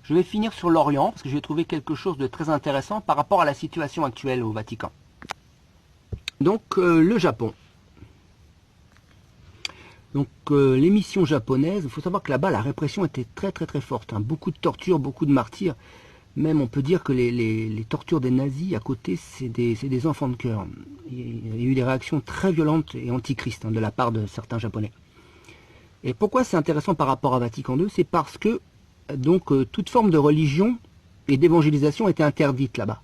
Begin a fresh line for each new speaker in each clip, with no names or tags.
Je vais finir sur l'Orient, parce que j'ai trouvé quelque chose de très intéressant par rapport à la situation actuelle au Vatican. Donc, le Japon. Donc, les missions japonaises, il faut savoir que là-bas, la répression était très très très forte. Hein. Beaucoup de tortures, beaucoup de martyrs. Même, on peut dire que les tortures des nazis, à côté, c'est des enfants de cœur. Il y a eu des réactions très violentes et antichristes de la part de certains Japonais. Et pourquoi c'est intéressant par rapport à Vatican II? C'est parce que donc toute forme de religion et d'évangélisation était interdite là-bas.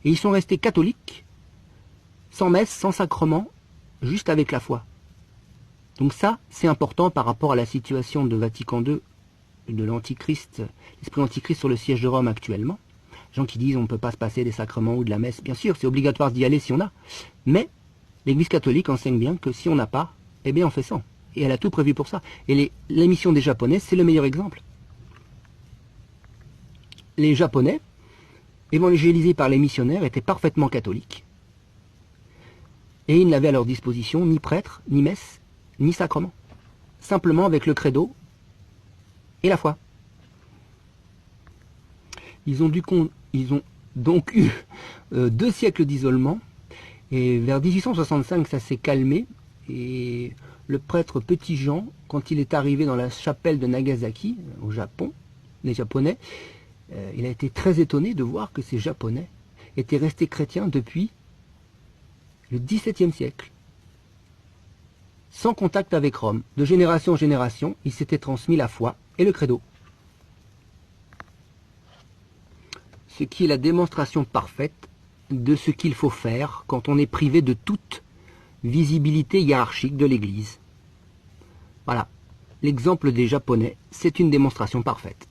Et ils sont restés catholiques, sans messe, sans sacrement, juste avec la foi. Donc ça, c'est important par rapport à la situation de Vatican II, de l'antichrist, l'esprit antichrist sur le siège de Rome actuellement. Gens qui disent on ne peut pas se passer des sacrements ou de la messe. Bien sûr, c'est obligatoire d'y aller si on a. Mais l'Église catholique enseigne bien que si on n'a pas, eh bien on fait sans. Et elle a tout prévu pour ça. Et les missions des Japonais, c'est le meilleur exemple. Les Japonais, évangélisés par les missionnaires, étaient parfaitement catholiques. Et ils n'avaient à leur disposition ni prêtre, ni messe, ni sacrement. Simplement avec le credo et la foi. Ils ont donc eu 2 siècles d'isolement. Et vers 1865, ça s'est calmé. Et le prêtre Petit Jean, quand il est arrivé dans la chapelle de Nagasaki, au Japon, les Japonais, il a été très étonné de voir que ces Japonais étaient restés chrétiens depuis le XVIIe siècle. Sans contact avec Rome. De génération en génération, ils s'étaient transmis la foi et le credo. Ce qui est la démonstration parfaite de ce qu'il faut faire quand on est privé de toute visibilité hiérarchique de l'Église. Voilà, l'exemple des Japonais, c'est une démonstration parfaite.